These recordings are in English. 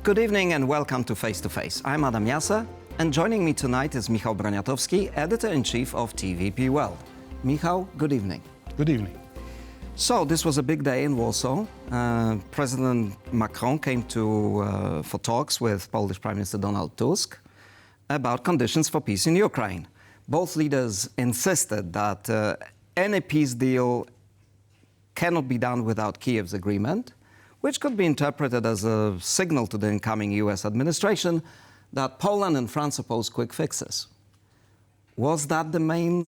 Good evening and welcome to Face to Face. I'm Adam Jasser, and joining me tonight is Michał Broniatowski, Editor-in-Chief of TVP World. Michał, good evening. Good evening. So this was a big day in Warsaw. President Macron came for talks with Polish Prime Minister Donald Tusk about conditions for peace in Ukraine. Both leaders insisted that any peace deal cannot be done without Kyiv's agreement, which could be interpreted as a signal to the incoming US administration that Poland and France oppose quick fixes. Was that the main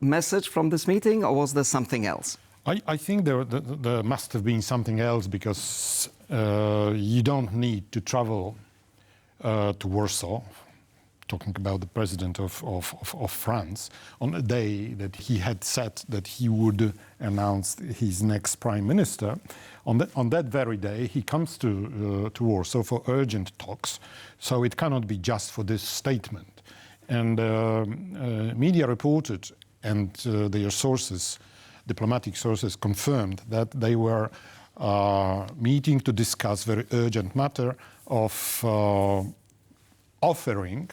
message from this meeting, or was there something else? I think there must have been something else, because you don't need to travel to Warsaw, talking about the president of France, on a day that he had said that he would announce his next prime minister. On that very day, he comes to Warsaw for urgent talks, so it cannot be just for this statement. And media reported, and their sources, diplomatic sources, confirmed that they were meeting to discuss very urgent matter of offering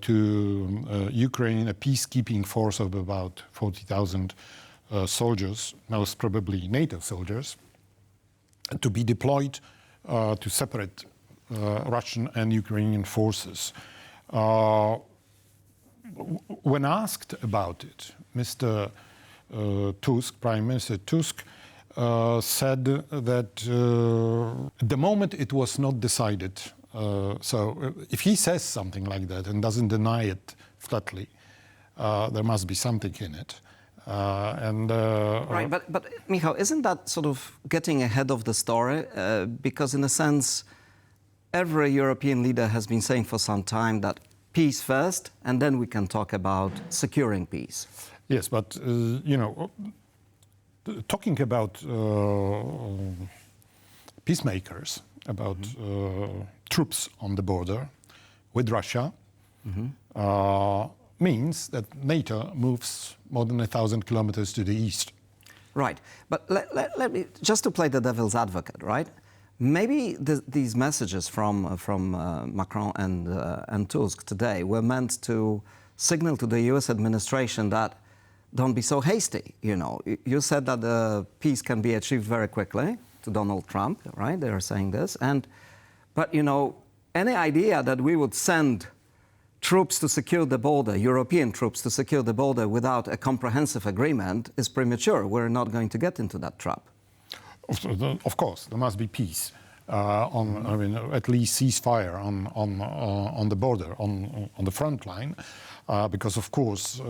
to Ukraine a peacekeeping force of about 40,000 soldiers, most probably NATO soldiers, to be deployed to separate Russian and Ukrainian forces. When asked about it, Mr. Tusk, Prime Minister Tusk, said that at the moment it was not decided. So if he says something like that and doesn't deny it flatly, there must be something in it. Right, but Michał, isn't that sort of getting ahead of the story? Because in a sense, every European leader has been saying for some time that peace first, and then we can talk about securing peace. Yes, but, you know, talking about peacemakers, about troops on the border with Russia, means that NATO moves more than 1,000 kilometers to the east. Right, but let me, just to play the devil's advocate, right? Maybe these messages from Macron and Tusk today were meant to signal to the US administration that don't be so hasty, you know. You said that the peace can be achieved very quickly, to Donald Trump, right? They are saying this. But, you know, any idea that we would send troops to secure the border, European troops to secure the border without a comprehensive agreement is premature. We're not going to get into that trap. Of course, there must be peace. I mean, at least ceasefire on the border, on the front line, because of course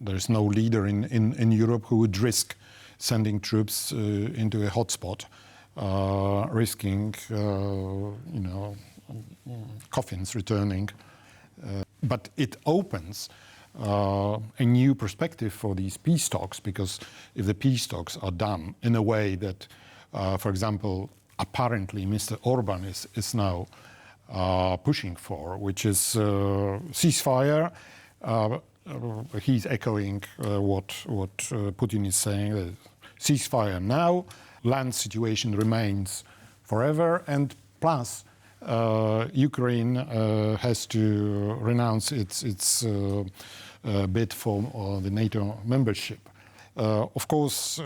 there is no leader in Europe who would risk sending troops into a hotspot, risking, you know, coffins returning. But it opens a new perspective for these peace talks, because if the peace talks are done in a way that, for example, apparently Mr. Orban is now pushing for, which is ceasefire, he's echoing what Putin is saying, ceasefire now, land situation remains forever, and plus Ukraine has to renounce its bid for the NATO membership. Of course,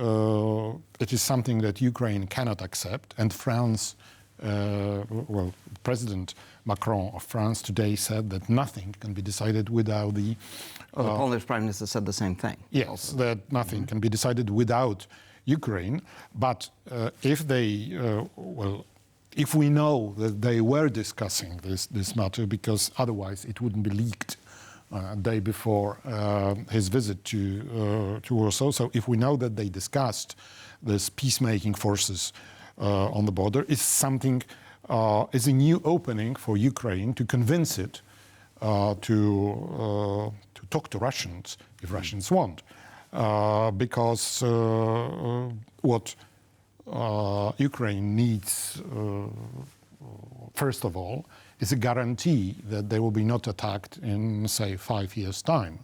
it is something that Ukraine cannot accept, and France, well, President Macron of France today said that nothing can be decided without the... the Polish Prime Minister said the same thing. Yes, also. That nothing can be decided without Ukraine, but if they, well, if we know that they were discussing this matter, because otherwise it wouldn't be leaked a day before his visit to Warsaw. So if we know that they discussed this peacemaking forces on the border, is something, is a new opening for Ukraine to convince it to talk to Russians, if Russians want. Because what Ukraine needs first of all, is a guarantee that they will be not attacked in, say, 5 years' time.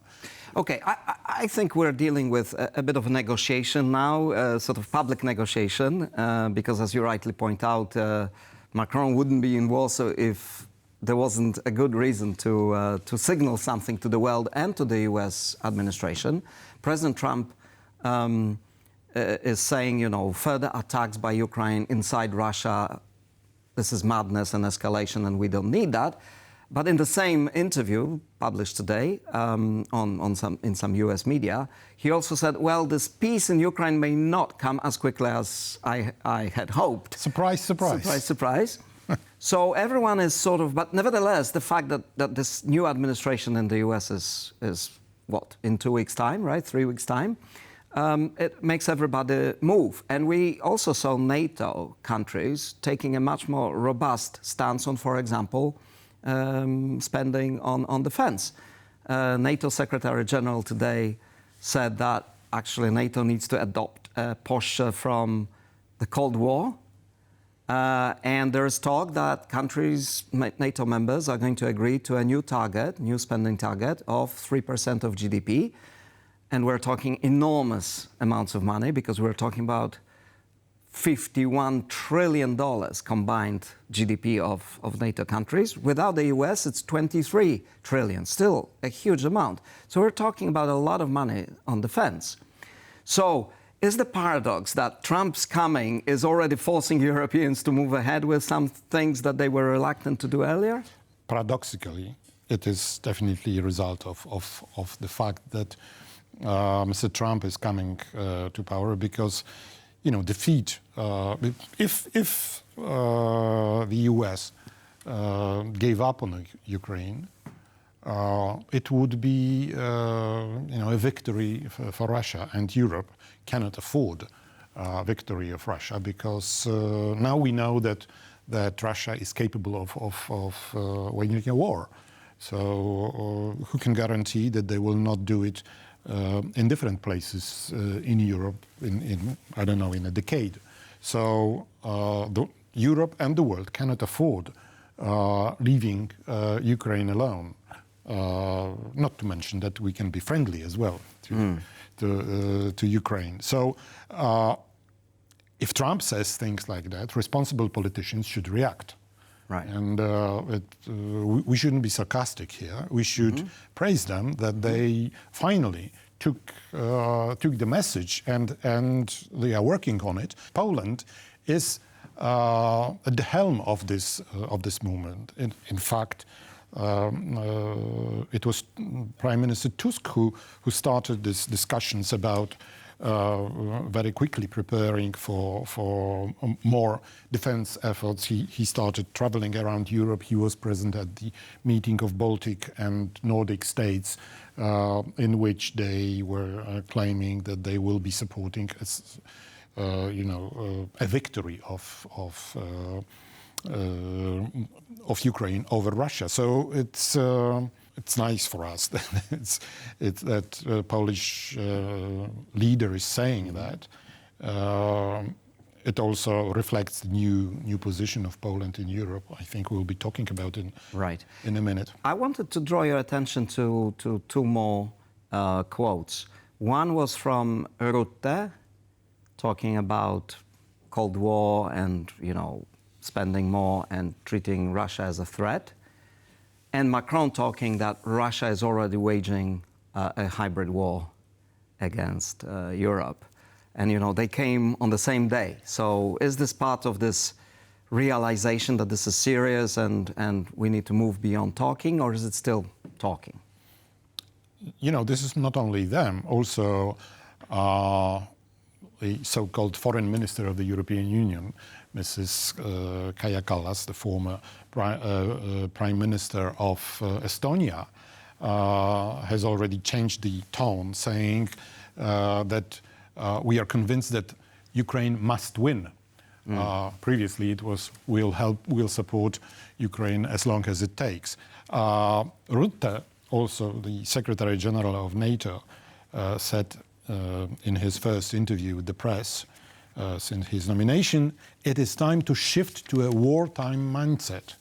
Okay, I think we're dealing with a bit of a negotiation now, sort of public negotiation, because as you rightly point out, Macron wouldn't be in Warsaw if there wasn't a good reason to signal something to the world and to the US administration. President Trump is saying, you know, further attacks by Ukraine inside Russia, this is madness and escalation and we don't need that. But in the same interview published today in some US media, he also said, well, this peace in Ukraine may not come as quickly as I had hoped. Surprise, surprise. Surprise, surprise. So everyone is sort of, but nevertheless, the fact that this new administration in the US is what, in 2 weeks' time, right? 3 weeks' time, it makes everybody move. And we also saw NATO countries taking a much more robust stance on, for example, spending on defense. NATO Secretary General today said that actually NATO needs to adopt a posture from the Cold War. And there is talk that countries, NATO members, are going to agree to a new target, new spending target of 3% of GDP. And we're talking enormous amounts of money because we're talking about $51 trillion combined GDP of NATO countries. Without the US, it's 23 trillion, still a huge amount. So we're talking about a lot of money on defense. So is the paradox that Trump's coming is already forcing Europeans to move ahead with some things that they were reluctant to do earlier? Paradoxically, it is definitely a result of the fact that Mr. Trump is coming to power because, you know, defeat. If the U.S. gave up on Ukraine, it would be, you know, a victory for Russia, and Europe cannot afford victory of Russia because now we know that Russia is capable of waging a war. So who can guarantee that they will not do it in different places in Europe in I don't know, in a decade? So Europe and the world cannot afford leaving Ukraine alone. Not to mention that we can be friendly as well to Ukraine. So if Trump says things like that, responsible politicians should react. Right. And we shouldn't be sarcastic here. We should praise them that they finally took the message and they are working on it. Poland is at the helm of this movement. In fact, it was Prime Minister Tusk who started these discussions about very quickly preparing for more defense efforts. He started traveling around Europe. He was present at the meeting of Baltic and Nordic states, in which they were claiming that they will be supporting, you know, a victory of Ukraine over Russia. So it's nice for us that Polish leader is saying that. It also reflects the new position of Poland in Europe. I think we'll be talking about it in a minute. I wanted to draw your attention to two more quotes. One was from Rutte, talking about Cold War and, you know, spending more and treating Russia as a threat. And Macron talking that Russia is already waging a hybrid war against Europe. And, you know, they came on the same day. So is this part of this realization that this is serious and we need to move beyond talking, or is it still talking? You know, this is not only them. Also, the so-called foreign minister of the European Union, Mrs. Kaja Kallas, the former prime minister of Estonia, has already changed the tone, saying that we are convinced that Ukraine must win. Previously, it was we'll support Ukraine as long as it takes. Rutte, also the Secretary General of NATO, said in his first interview with the press since his nomination, it is time to shift to a wartime mindset.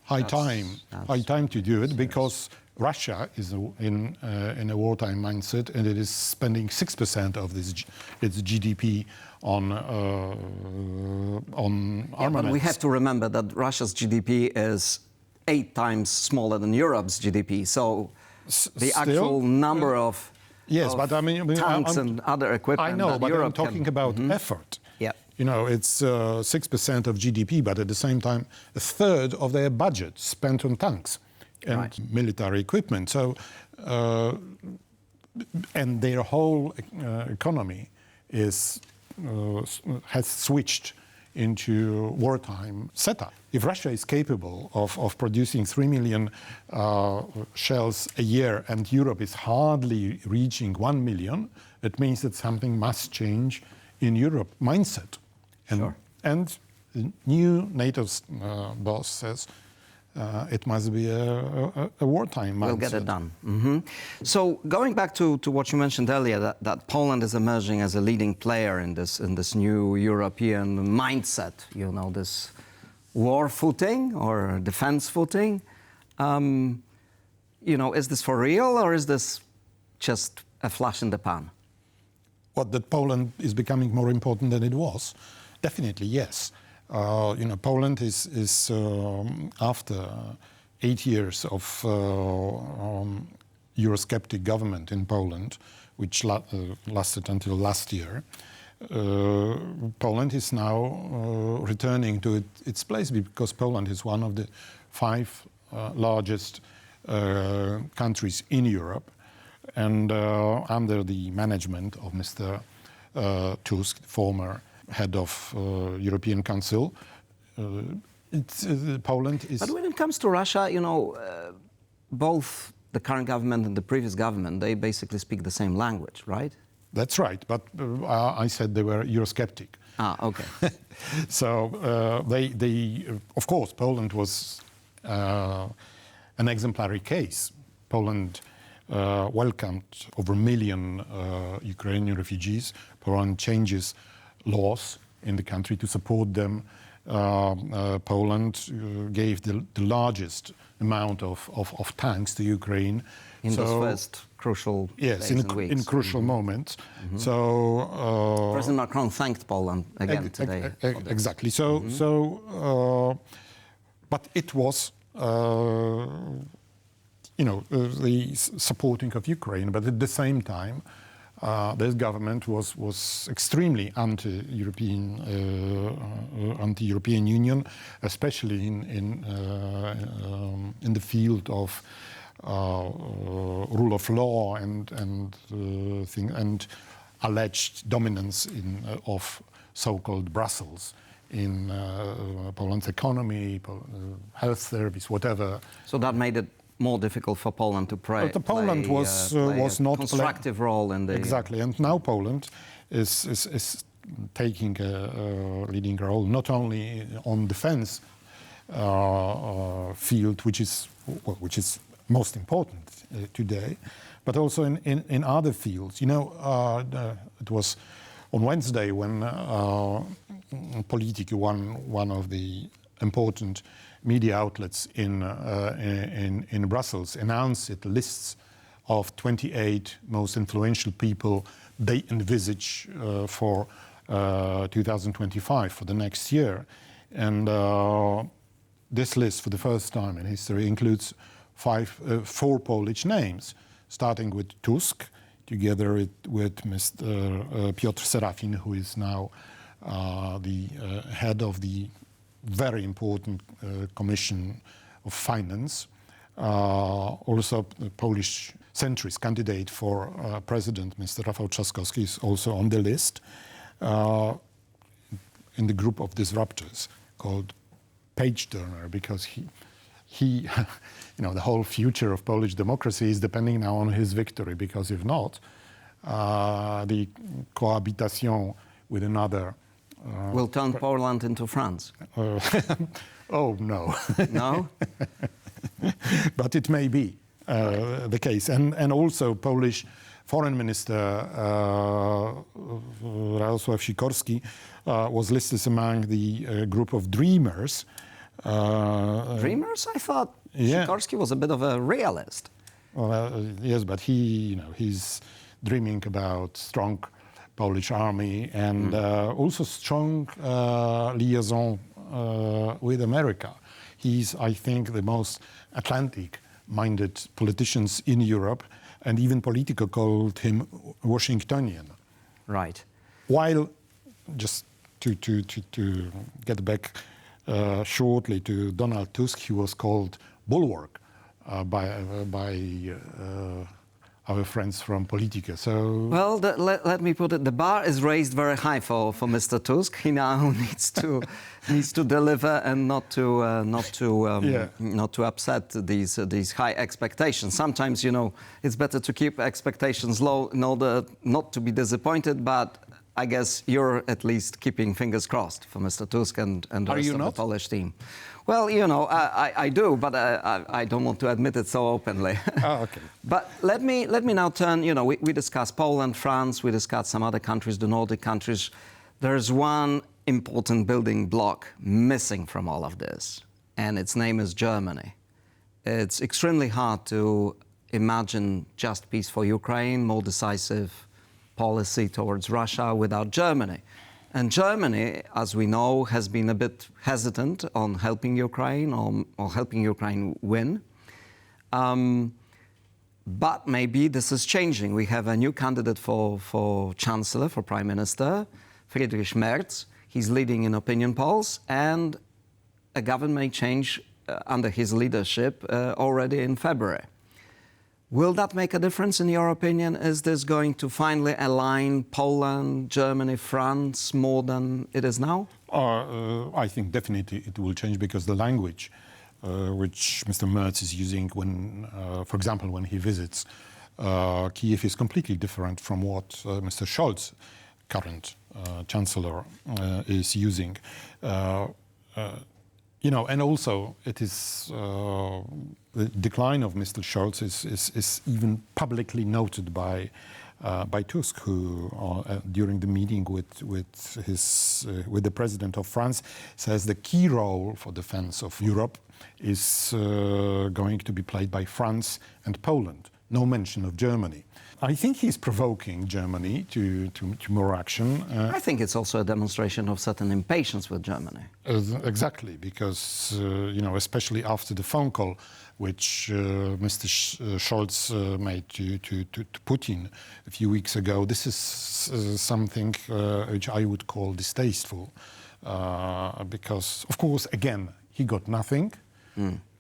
High time to do it, because Russia is in a wartime mindset, and it is spending 6% of its GDP on armaments. But we have to remember that Russia's GDP is 8 times smaller than Europe's GDP. So the actual number of tanks and other equipment. I know, but Europe I'm talking about effort. Yeah. You know, it's 6% of GDP, but at the same time, a third of their budget spent on tanks and military equipment. So, and their whole economy has switched into wartime setup. If Russia is capable of producing 3 million shells a year and Europe is hardly reaching 1 million, it means that something must change in Europe mindset. And the new NATO boss says it must be a wartime mindset. We'll get it done. So going back to what you mentioned earlier, that Poland is emerging as a leading player in this new European mindset, you know, this war footing or defense footing. You know, is this for real, or is this just a flash in the pan? What, that Poland is becoming more important than it was? Definitely, yes. You know, Poland is after 8 years of Eurosceptic government in Poland, which lasted until last year. Poland is now returning to its place, because Poland is one of the 5 largest countries in Europe, and under the management of Mr. Tusk, former head of European Council, Poland is... But when it comes to Russia, you know, both the current government and the previous government, they basically speak the same language, right? That's right, but I said they were Eurosceptic. Ah, okay. So they, of course, Poland was an exemplary case. Poland welcomed over 1 million Ukrainian refugees. Poland changes laws in the country to support them. Poland gave the largest amount of tanks to Ukraine. In those first crucial days and weeks. In crucial moments. So President Macron thanked Poland again today. Exactly. So, but it was, you know, the supporting of Ukraine. But at the same time, this government was extremely anti-European Union, especially in the field of rule of law and alleged dominance of so-called Brussels in Poland's economy, health service, whatever. So that made it more difficult for Poland to play. Poland was not constructive role in the exactly, and now Poland is taking a leading role not only on defense field, which is most important today, but also in other fields. You know, it was on Wednesday when POLITICO, one of the important media outlets in Brussels, announced lists of 28 most influential people they envisage for 2025, for the next year. And this list, for the first time in history, includes 4 Polish names, starting with Tusk, together with Mr. Piotr Serafin, who is now the head of the very important Commission of Finance. Also, the Polish centrist candidate for president, Mr. Rafał Trzaskowski, is also on the list in the group of disruptors called page turner, because he you know, the whole future of Polish democracy is depending now on his victory, because if not, the cohabitation with another will turn Poland into France. Oh, no. No? But it may be the case. And also Polish Foreign Minister Rafał Sikorski was listed among the group of dreamers. Dreamers? I thought Yeah. Sikorski was a bit of a realist. Well, yes, but he's dreaming about strong Polish army and also strong liaison with America. He's, I think, the most Atlantic-minded politicians in Europe, and even Politico called him Washingtonian. Right. While, just to get back shortly to Donald Tusk, he was called Bulwark by our friends from Politico. So Well, let me put it, the bar is raised very high for Mr. Tusk. He now needs to deliver and not to upset these high expectations. Sometimes, it's better to keep expectations low in order not to be disappointed, but I guess you're at least keeping fingers crossed for Mr. Tusk and the rest of the Polish team. Well, I do, but I don't want to admit it so openly. Oh, okay. But let me now turn, we discussed Poland, France, we discussed some other countries, the Nordic countries. There's one important building block missing from all of this, and its name is Germany. It's extremely hard to imagine just peace for Ukraine, more decisive policy towards Russia without Germany. And Germany, as we know, has been a bit hesitant on helping Ukraine or helping Ukraine win. But maybe this is changing. We have a new candidate for Chancellor, for Prime Minister, Friedrich Merz. He's leading in opinion polls, and a government may change under his leadership already in February. Will that make a difference, in your opinion? Is this going to finally align Poland, Germany, France more than it is now? I think definitely it will change, because the language which Mr. Merz is using when, for example, when he visits Kyiv is completely different from what Mr. Scholz, current Chancellor, is using. And also it is the decline of Mr. Scholz is even publicly noted by Tusk, who during the meeting with the President of France says the key role for defense of Europe is going to be played by France and Poland. No mention of Germany. I think he's provoking Germany to more action. I think it's also a demonstration of certain impatience with Germany. Exactly, because, especially after the phone call which Mr. Scholz made to Putin a few weeks ago, this is something which I would call distasteful. Because, of course, again, he got nothing.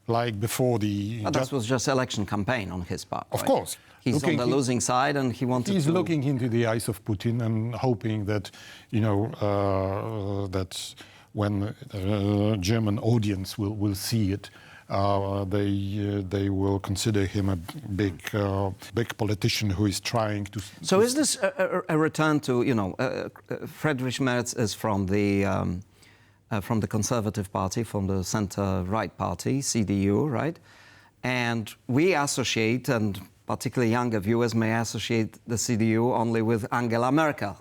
Like before the... But that was just election campaign on his part. Of right? course. He's on the losing side, and he wanted He's looking into the eyes of Putin and hoping that, that when German audience will see it, they will consider him a big politician who is trying to... So is this a return to, Friedrich Merz is from the Conservative Party, from the center-right party, CDU, right? And we associate, and particularly younger viewers may associate the CDU only with Angela Merkel,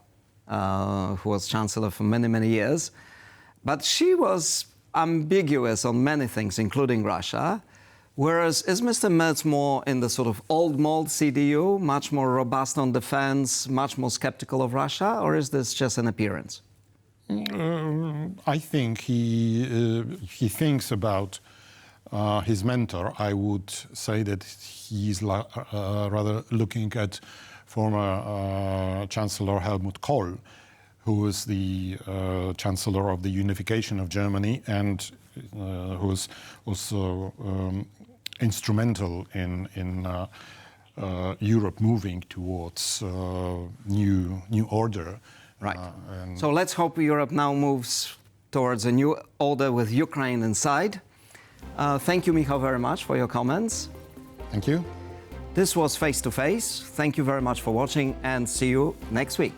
who was chancellor for many, many years. But she was ambiguous on many things, including Russia. Whereas, is Mr. Merz more in the sort of old mold CDU, much more robust on defense, much more skeptical of Russia, or is this just an appearance? I think he thinks about his mentor. I would say that he's rather looking at former Chancellor Helmut Kohl, who was the Chancellor of the unification of Germany and who was also instrumental in Europe moving towards new order. Right. So let's hope Europe now moves towards a new order with Ukraine inside. Thank you, Michał, very much for your comments. Thank you. This was Face to Face. Thank you very much for watching, and see you next week.